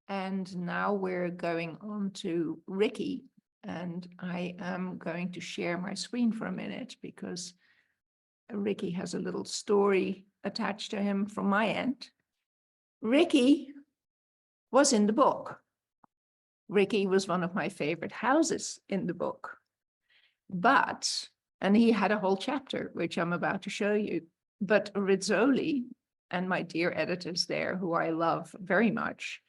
And now we're going on to Ricky, and I am going to share my screen for a minute because Ricky has a little story attached to him from my end. Ricky was in the book. Ricky was one of my favorite houses in the book. And he had a whole chapter, which I'm about to show you. But Rizzoli and my dear editors there, who I love very much,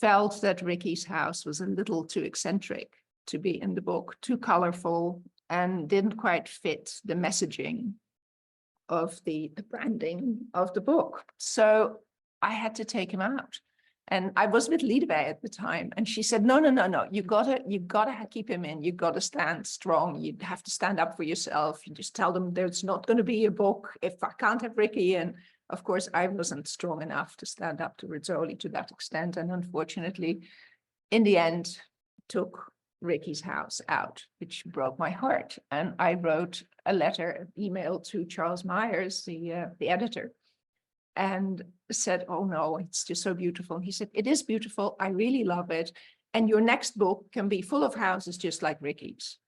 felt that Ricky's house was a little too eccentric to be in the book, too colorful, and didn't quite fit the messaging of the branding of the book. So I had to take him out. And I was with Liedewij at the time, and she said, no, you gotta keep him in. You gotta stand strong. You have to stand up for yourself. You just tell them there's not going to be a book if I can't have Ricky. And of course, I wasn't strong enough to stand up to Rizzoli to that extent. And unfortunately, in the end, took Ricky's house out, which broke my heart. And I wrote a letter, an email to Charles Myers, the editor, and said, oh no, it's just so beautiful. And he said, it is beautiful. I really love it. And your next book can be full of houses just like Ricky's.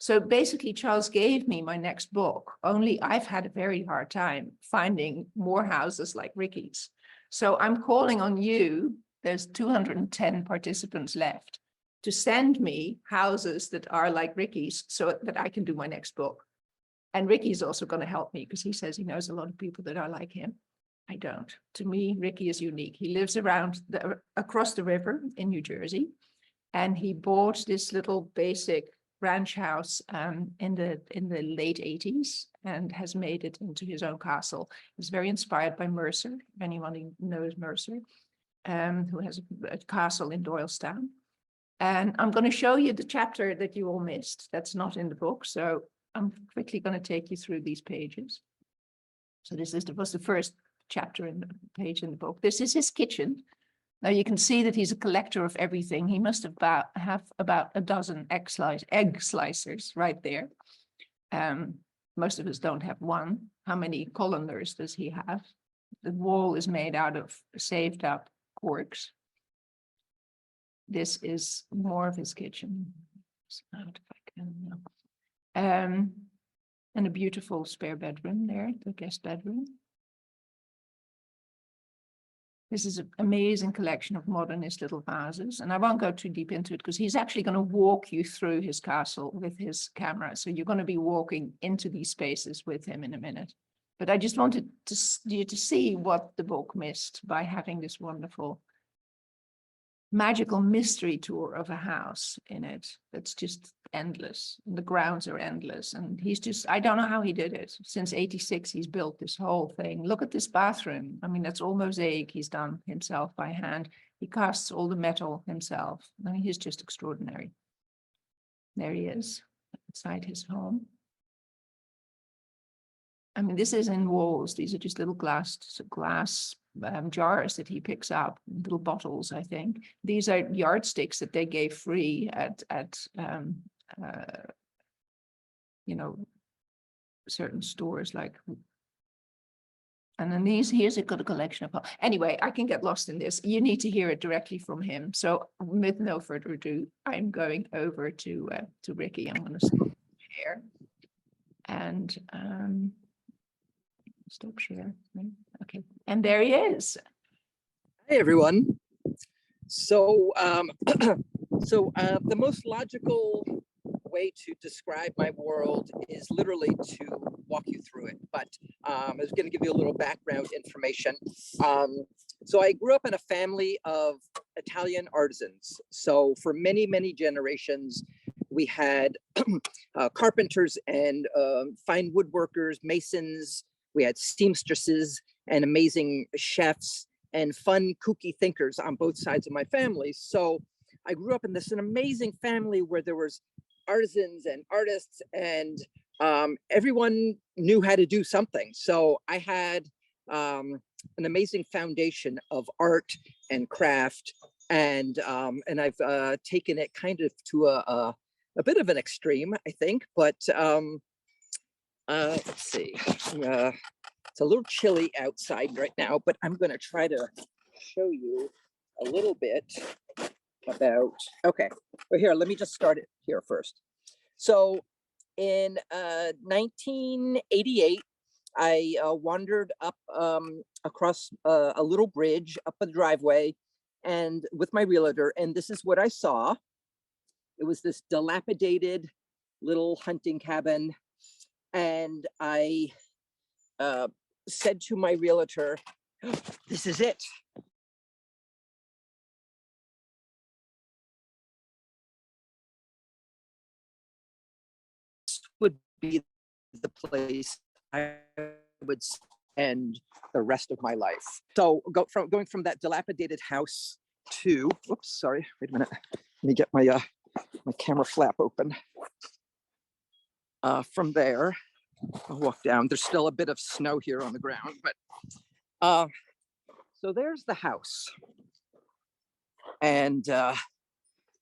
So basically, Charles gave me my next book, only I've had a very hard time finding more houses like Ricky's. So I'm calling on you, there's 210 participants left, to send me houses that are like Ricky's so that I can do my next book. And Ricky's also going to help me because he says he knows a lot of people that are like him. I don't. To me, Ricky is unique. He lives across the river in New Jersey, and he bought this little basic ranch house in the late 80s and has made it into his own castle. He's very inspired by Mercer, if anyone who knows Mercer, who has a castle in Doylestown. And I'm going to show you the chapter that you all missed. That's not in the book, so I'm quickly going to take you through these pages. So this was the first chapter in the page in the book. This is his kitchen. Now you can see that he's a collector of everything. He must have about a dozen egg slicers right there. Most of us don't have one. How many colanders does he have? The wall is made out of saved up corks. This is more of his kitchen. And a beautiful spare bedroom there, the guest bedroom. This is an amazing collection of modernist little vases, and I won't go too deep into it because he's actually going to walk you through his castle with his camera. So you're going to be walking into these spaces with him in a minute. But I just wanted you to see what the book missed by having this wonderful magical mystery tour of a house in it that's just endless. The grounds are endless, and he's just, I don't know how he did it. Since 86 he's built this whole thing. Look at this bathroom. I mean, that's all mosaic he's done himself by hand. He casts all the metal himself. I mean, he's just extraordinary. There he is outside his home. I mean, this is in walls. These are just little glass jars that he picks up, little bottles, I think. These are yardsticks that they gave free at certain stores, like. And then here's a good collection of. Anyway, I can get lost in this. You need to hear it directly from him. So with no further ado, I'm going over to Ricky. I'm going to stop share and stop share. Okay, and there he is. Hey everyone. So the most logical way to describe my world is literally to walk you through it, but I was going to give you a little background information. So I grew up in a family of Italian artisans. So for many generations, we had carpenters and fine woodworkers, masons. We had seamstresses and amazing chefs and fun, kooky thinkers on both sides of my family. So I grew up in an amazing family where there was artisans and artists, and everyone knew how to do something. So I had an amazing foundation of art and craft, and I've taken it kind of to a bit of an extreme, I think. But let's see. It's a little chilly outside right now, but I'm going to try to show you a little bit about, okay, well here, let me just start it here first. So in 1988, I wandered up across a little bridge up a driveway and with my realtor, and this is what I saw. It was this dilapidated little hunting cabin, and I said to my realtor, "Oh, this is it. This would be the place I would spend the rest of my life." So going from that dilapidated house to, whoops, sorry, wait a minute. Let me get my my camera flap open. From there, I'll walk down. There's still a bit of snow here on the ground, but so there's the house. And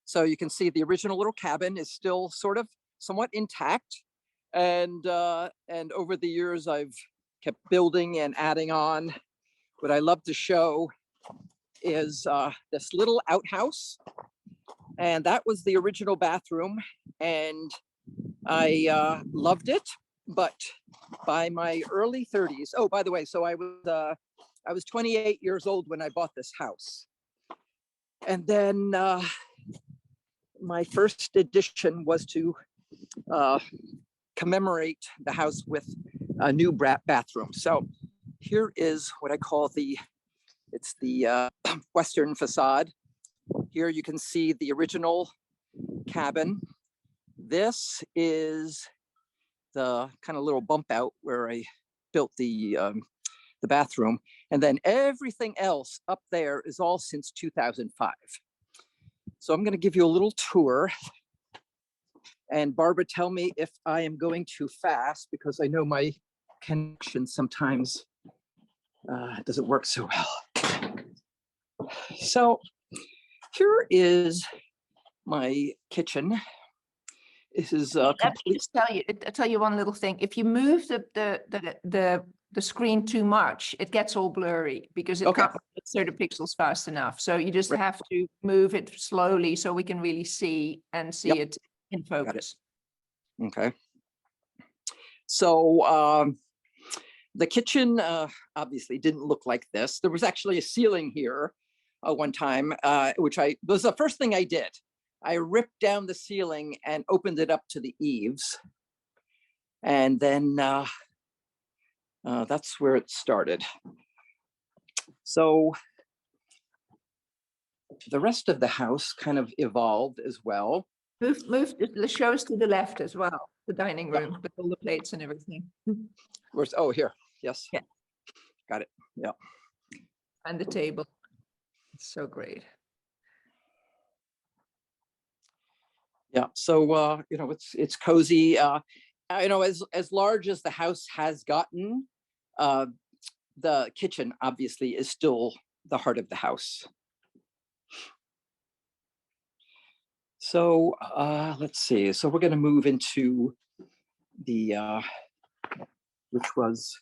so you can see the original little cabin is still sort of somewhat intact. And over the years, I've kept building and adding on. What I love to show is this little outhouse. And that was the original bathroom. And I loved it. But by my early 30s, oh, by the way, so I was 28 years old when I bought this house. And then my first addition was to commemorate the house with a new bathroom. So here is what I call it's the Western facade. Here you can see the original cabin. This is the kind of little bump out where I built the bathroom. And then everything else up there is all since 2005. So I'm going to give you a little tour. And Barbara, tell me if I am going too fast, because I know my connection sometimes doesn't work so well. So here is my kitchen. This is Let me complete. just tell you one little thing. If you move the screen too much, it gets all blurry because it Okay. can't get 30 pixels fast enough. So you just Right. have to move it slowly so we can really see Yep. it in focus. Okay. So the kitchen obviously didn't look like this. There was actually a ceiling here one time, which was the first thing I did. I ripped down the ceiling and opened it up to the eaves. And then that's where it started. So the rest of the house kind of evolved as well. Move the shows to the left as well, the dining room with all the plates and everything. Where's, oh, here, yes. Yeah. Got it, yeah. And the table. It's so great. Yeah, so you know, it's cozy. You know, as large as the house has gotten, the kitchen obviously is still the heart of the house. So let's see. So we're going to move into the which was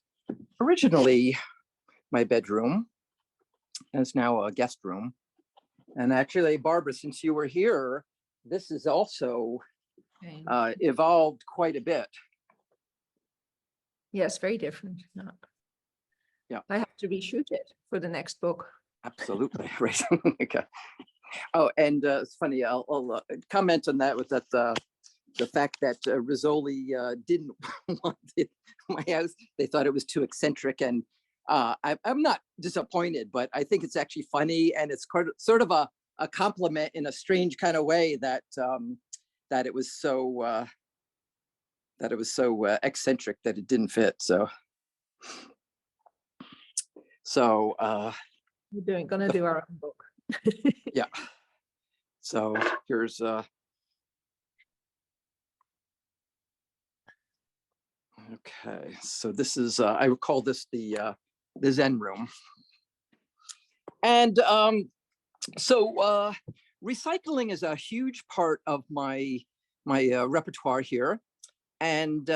originally my bedroom, and it's now a guest room. And actually, Barbara, since you were here, this is also evolved quite a bit. Yes, very different. No. Yeah. I have to reshoot it for the next book. Absolutely, right. Okay. Oh, and it's funny, I'll comment on that with that the fact that Rizzoli didn't want my house. They thought it was too eccentric, and I'm not disappointed, but I think it's actually funny, and it's sort of a compliment in a strange kind of way that that it was so eccentric that it didn't fit. So We're gonna do our own book. yeah. So here's okay. So this is I would call this the Zen room. And so recycling is a huge part of my repertoire here. And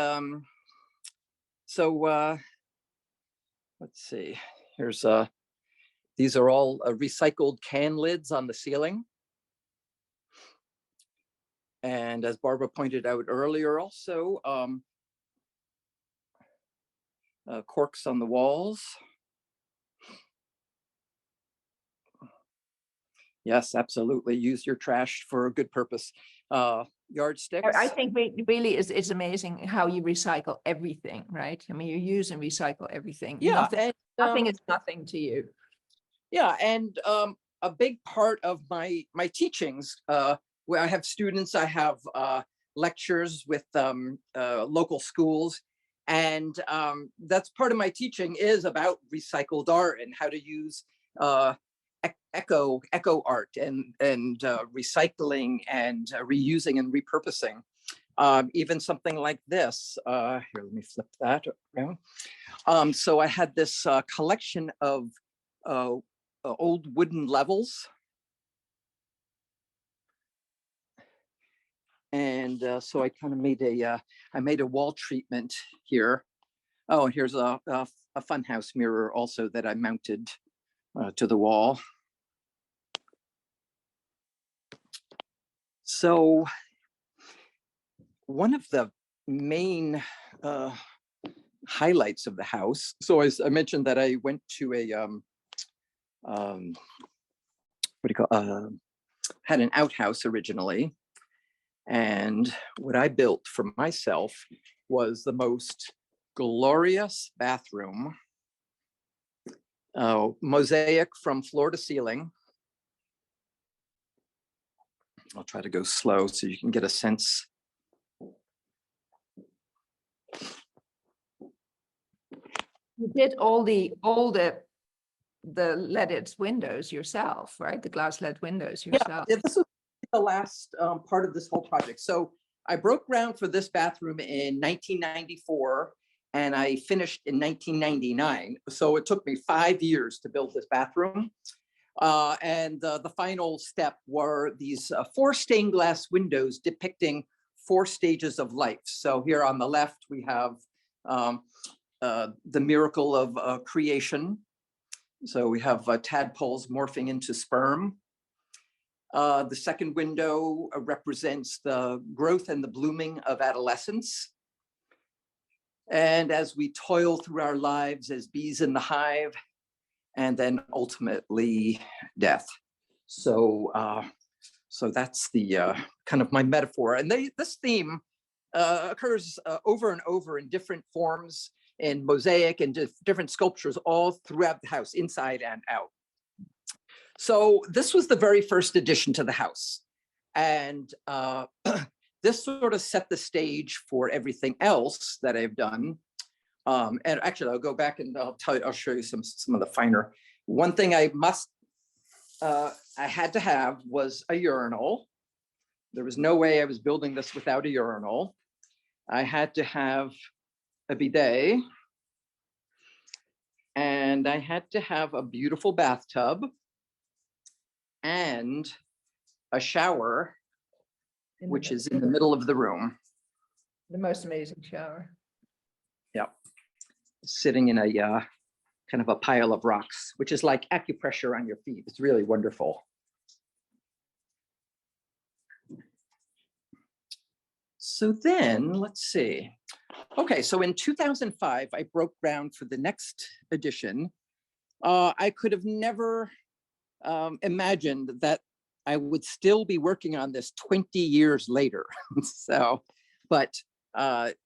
so let's see. Here's the These are all recycled can lids on the ceiling. And as Barbara pointed out earlier, also corks on the walls. Yes, absolutely. Use your trash for a good purpose. Yardsticks. I think really it's amazing how you recycle everything, right? I mean, you use and recycle everything. Yeah, Nothing is nothing to you. Yeah, and a big part of my teachings, where I have students, I have lectures with local schools, and that's part of my teaching is about recycled art and how to use eco art and recycling and reusing and repurposing. Even something like this. Here, let me flip that around. So I had this collection of old wooden levels. And so I kind of made a wall treatment here. Oh, and here's a funhouse mirror also that I mounted to the wall. So one of the main highlights of the house. So as I mentioned that I went to a had an outhouse originally. And what I built for myself was the most glorious bathroom, mosaic from floor to ceiling. I'll try to go slow so you can get a sense. You did all the leaded windows yourself, right? The glass led windows yourself. Yeah, this was the last part of this whole project. So I broke ground for this bathroom in 1994 and I finished in 1999. So it took me 5 years to build this bathroom. And the final step were these 4 stained glass windows depicting 4 stages of life. So here on the left, we have the miracle of creation. So we have tadpoles morphing into sperm. The second window represents the growth and the blooming of adolescence. And as we toil through our lives as bees in the hive, and then ultimately death. So, so that's the kind of my metaphor. And this theme occurs over and over in different forms, in mosaic and different sculptures all throughout the house, inside and out. So this was the very first addition to the house. And this sort of set the stage for everything else that I've done. And actually, I'll go back and I'll show you some of the finer. One thing I had to have was a urinal. There was no way I was building this without a urinal. I had to have a bidet. And I had to have a beautiful bathtub and a shower, which is in the middle of the room. The most amazing shower. Yeah. Sitting in a kind of a pile of rocks, which is like acupressure on your feet. It's really wonderful. So then let's see. Okay, so in 2005, I broke ground for the next edition. I could have never imagined that I would still be working on this 20 years later. So, but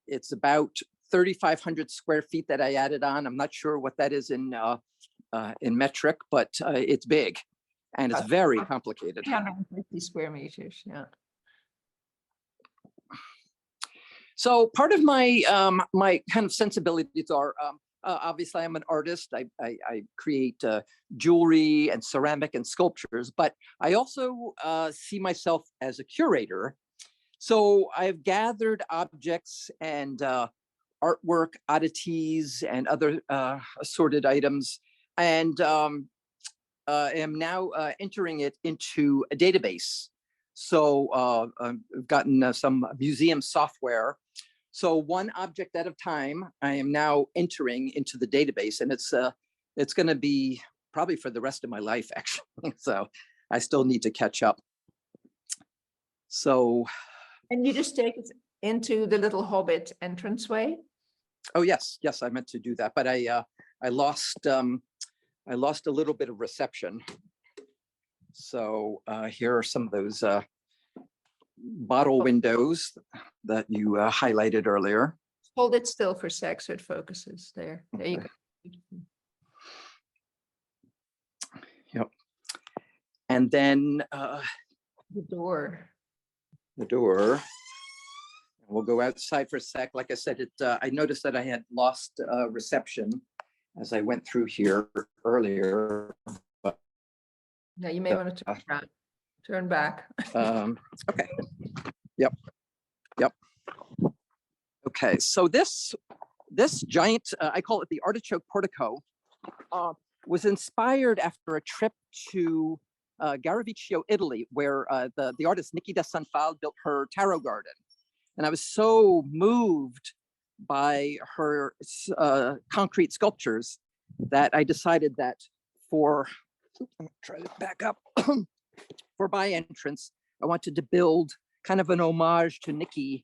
it's about 3,500 square feet that I added on. I'm not sure what that is in metric, but it's big and it's very complicated. 350 square meters, yeah. So part of my my kind of sensibilities are obviously I'm an artist. I create jewelry and ceramic and sculptures, but I also see myself as a curator. So I've gathered objects and artwork, oddities, and other assorted items, and am now entering it into a database. So I've gotten some museum software. So one object at a time, I am now entering into the database, and it's going to be probably for the rest of my life, actually. So I still need to catch up. So, And you just take it into the little Hobbit entranceway? oh yes, yes, I meant to do that, but I lost a little bit of reception. So here are some of those bottle windows that you highlighted earlier. Hold it still for a sec so it focuses there. There you go. Yep. And then The door. the door. We'll go outside for a sec. Like I said, I noticed that I had lost reception as I went through here earlier. Yeah, you may want to turn around, turn back. Okay. Yep. Yep. Okay. So this giant, I call it the artichoke portico, was inspired after a trip to Garaviccio, Italy, where the artist Niki da Sanfal built her tarot garden. And I was so moved by her concrete sculptures that I decided that for, oops, I'm gonna try to back up, for my entrance, I wanted to build kind of an homage to Niki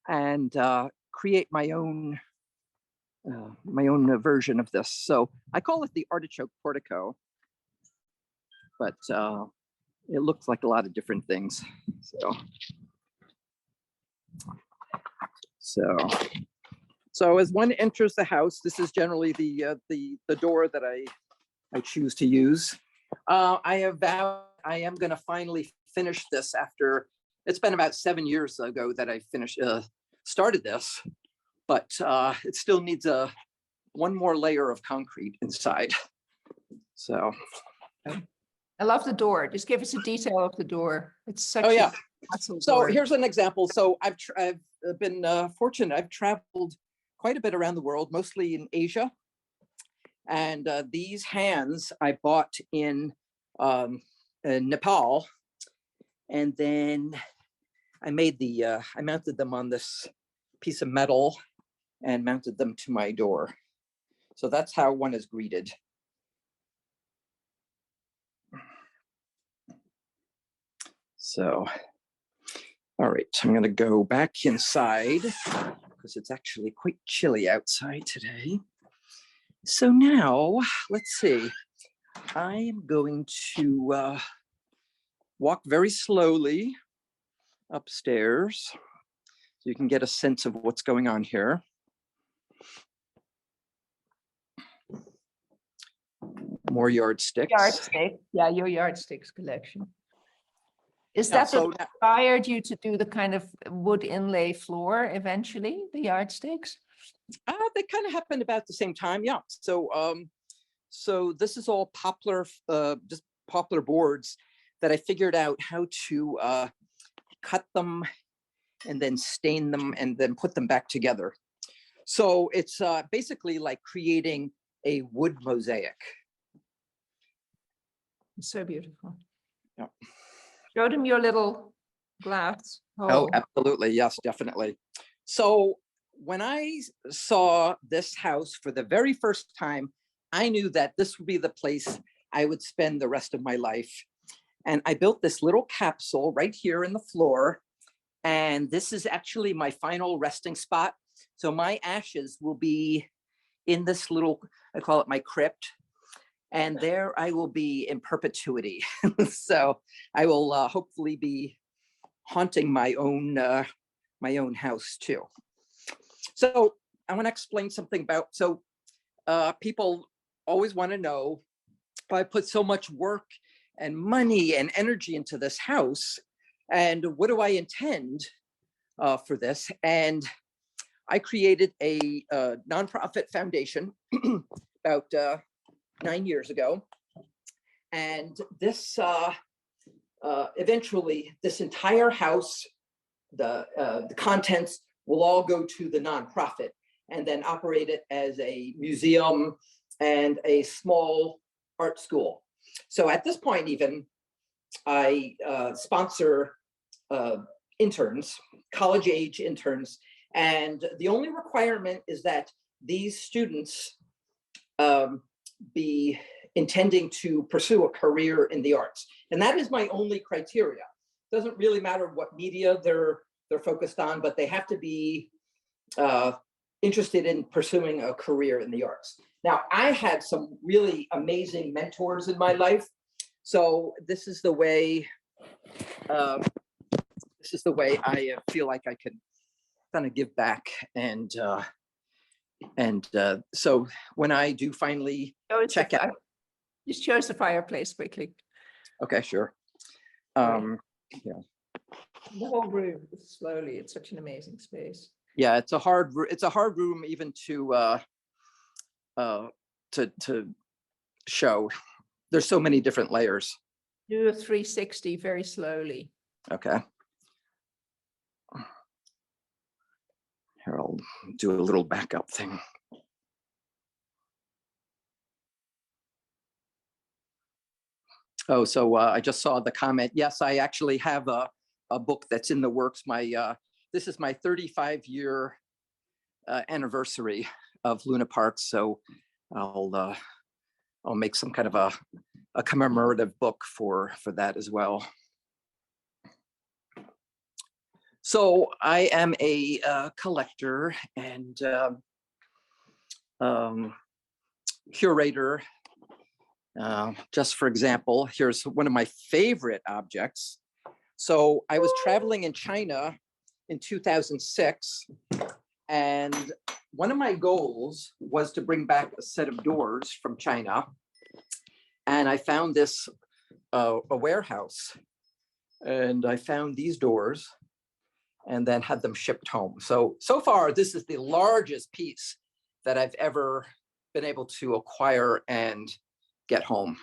and create my own version of this. So I call it the artichoke portico, but it looks like a lot of different things. So as one enters the house, this is generally the door that I choose to use. I have vowed I am going to finally finish this after, it's been about 7 years ago that I started this, but it still needs one more layer of concrete inside. So. I love the door. Just give us a detail of the door. It's such Oh yeah. a So door. here's an example. So I've been fortunate. I've traveled quite a bit around the world, mostly in Asia. And these hands I bought in Nepal. And then I mounted them on this piece of metal and mounted them to my door. So that's how one is greeted. So, all right, I'm going to go back inside because it's actually quite chilly outside today. So now, let's see. I'm going to walk very slowly upstairs so you can get a sense of what's going on here. More yardsticks. Yardstick. Yeah, your yardsticks collection. Is Yeah, that so what inspired you to do the kind of wood inlay floor eventually, the yardsticks? They kind of happened about the same time, yeah. So this is all poplar, just poplar boards that I figured out how to cut them and then stain them and then put them back together. So it's basically like creating a wood mosaic. It's so beautiful. Yeah. Show them your little glass hole. Oh, absolutely. Yes, definitely. So when I saw this house for the very first time, I knew that this would be the place I would spend the rest of my life. And I built this little capsule right here in the floor. And this is actually my final resting spot. So my ashes will be in this little, I call it my crypt. And there I will be in perpetuity. So I will hopefully be haunting my own house too. So I want to explain something about, so people always want to know, I put so much work and money and energy into this house, and what do I intend for this? And I created a nonprofit foundation about 9 years ago. And this, eventually, this entire house, the contents will all go to the nonprofit and then operate it as a museum and a small art school. So at this point, even, I sponsor interns, college age interns. And the only requirement is that these students be intending to pursue a career in the arts. And that is my only criteria. Doesn't really matter what media they're focused on, but they have to be interested in pursuing a career in the arts. Now, I had some really amazing mentors in my life. So this is the way I feel like I can kind of give back. And so when I do finally check out. Just show us the fireplace quickly. Okay, sure. The whole room, slowly. It's such an amazing space. Yeah, it's a hard room even to show. There's so many different layers. Do a 360 very slowly. Okay. Here, I'll do a little backup thing. Oh, so I just saw the comment. Yes, I actually have a book that's in the works. This is my 35-year anniversary of Luna Parks. So I'll make some kind of a commemorative book for that as well. So I am a collector and curator. Just for example, here's one of my favorite objects. So I was traveling in China in 2006, and one of my goals was to bring back a set of doors from China. And I found this a warehouse, and I found these doors and then had them shipped home. So far, this is the largest piece that I've ever been able to acquire and get home.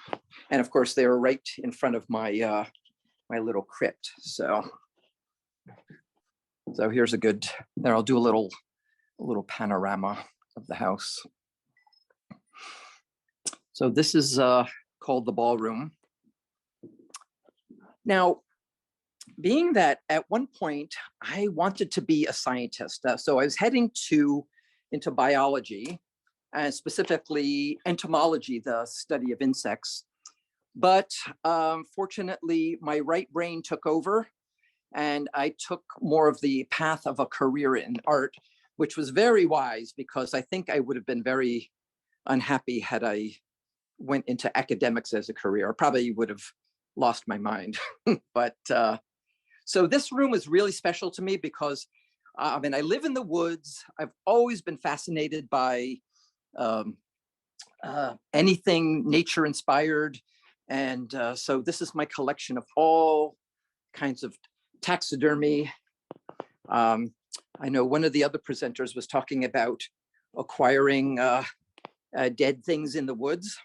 And of course, they were right in front of my my little crypt. So here's a good, there, I'll do a little panorama of the house. So this is called the ballroom. Now, being that at one point I wanted to be a scientist, so I was heading into biology, and specifically entomology, the study of insects. But fortunately, my right brain took over, and I took more of the path of a career in art, which was very wise, because I think I would have been very unhappy had I went into academics as a career. I probably would have lost my mind. But so this room is really special to me because I mean, I live in the woods. I've always been fascinated by anything nature inspired. And so this is my collection of all kinds of taxidermy. I know one of the other presenters was talking about acquiring dead things in the woods.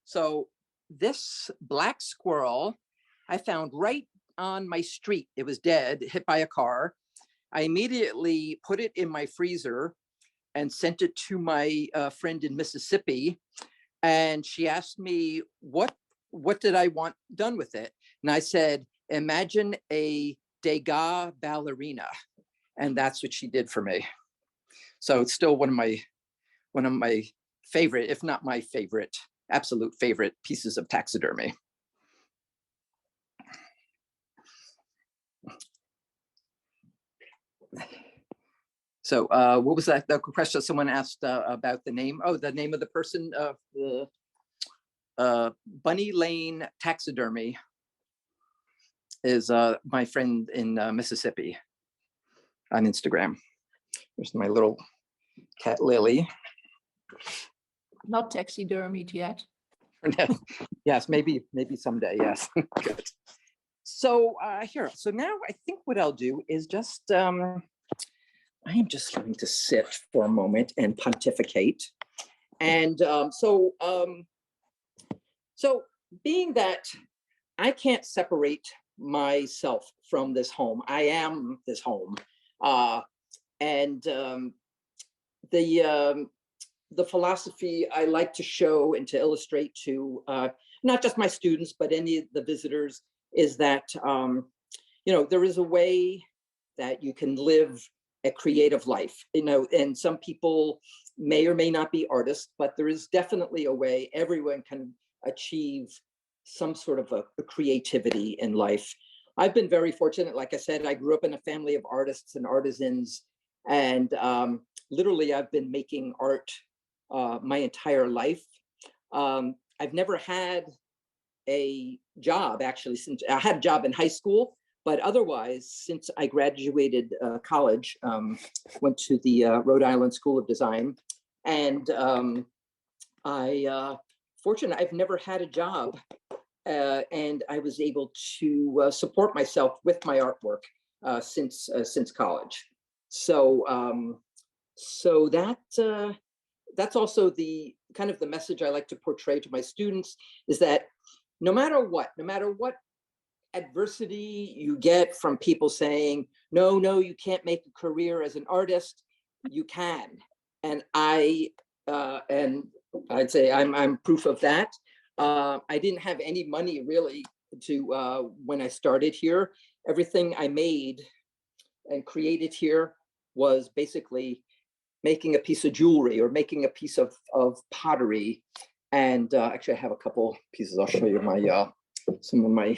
So this black squirrel I found right on my street. It was dead, hit by a car. I immediately put it in my freezer and sent it to my friend in Mississippi. And she asked me, what did I want done with it? And I said, imagine a Degas ballerina. And that's what she did for me. So it's still one of my favorite, if not my favorite, absolute favorite pieces of taxidermy. So what was that? The question someone asked about the name? Oh, the name of the person of the Bunny Lane Taxidermy is my friend in Mississippi on Instagram. There's my little cat Lily. Not taxidermied yet. Yes, maybe someday. Yes. Good. So here. So now I think what I'll do is just I am just going to sit for a moment and pontificate. And so being that I can't separate myself from this home, I am this home, and the philosophy I like to show and to illustrate to not just my students, but any of the visitors is that, you know, there is a way that you can live a creative life, you know, and some people may or may not be artists, but there is definitely a way everyone can achieve some sort of a creativity in life. I've been very fortunate. Like I said, I grew up in a family of artists and artisans, and literally I've been making art my entire life. I've never had a job, actually, since I had a job in high school, but otherwise, since I graduated college, went to the Rhode Island School of Design, and fortunately, I've never had a job, and I was able to support myself with my artwork since college. So so that's also the kind of the message I like to portray to my students, is that no matter what adversity you get from people saying, no, you can't make a career as an artist, you can. And I'd say I'm proof of that. I didn't have any money really to when I started here. Everything I made and created here was basically making a piece of jewelry or making a piece of pottery. And actually, I have a couple pieces. I'll show you my some of my.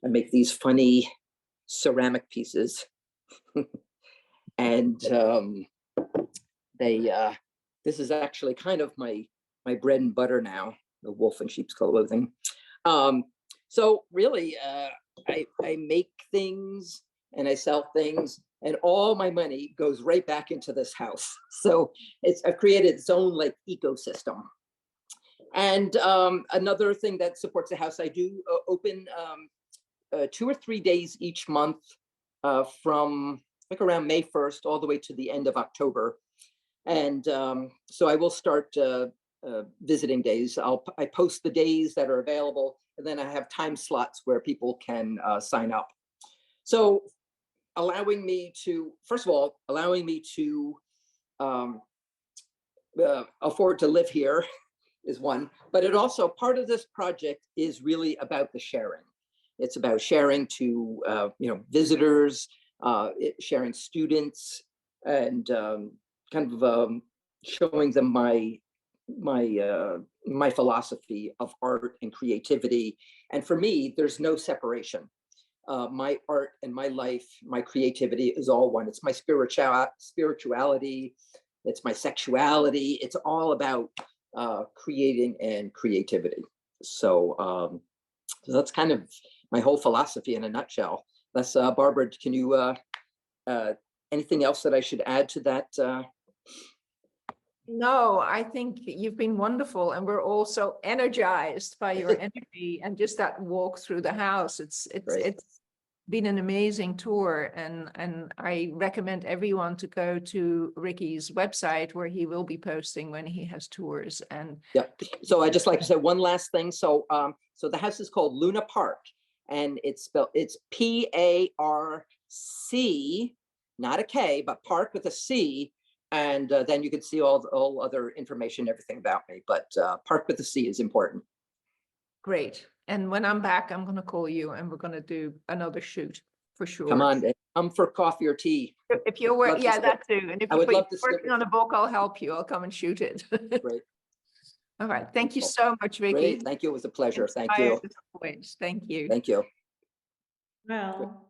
I make these funny ceramic pieces, and this is actually kind of my bread and butter now. The wolf in sheep's clothing. So really, I make things and I sell things, and all my money goes right back into this house. So I've created its own like ecosystem. And another thing that supports the house, I do open 2 or 3 days each month from like around May 1st all the way to the end of October. And so I will start visiting days. I post the days that are available, and then I have time slots where people can sign up. So allowing me to, first of all, allowing me to afford to live here is one, but it also, part of this project is really about the sharing. It's about sharing to visitors, sharing students, and kind of showing them my philosophy of art and creativity. And for me, there's no separation. My art and my life, my creativity is all one. It's my spirituality, it's my sexuality. It's all about creating and creativity. So that's kind of my whole philosophy in a nutshell. That's Barbara, can you, anything else that I should add to that? No, I think you've been wonderful, and we're also energized by your energy and just that walk through the house. It's been an amazing tour, and I recommend everyone to go to Ricky's website, where he will be posting when he has tours. And yeah, so I just like to say one last thing. So so the house is called Luna Park, and it's PARC, not a K, but Park with a C. And then you can see all other information, everything about me. But Park with a C is important. Great. And when I'm back, I'm going to call you, and we're going to do another shoot for sure. Come on, come for coffee or tea. If you're working, yeah, that too. And if you're working on a book, I'll help you. I'll come and shoot it. Great. All right. Thank you so much, Ricky. Great. Thank you. It was a pleasure. Thank you. Thank you. Thank you. Well.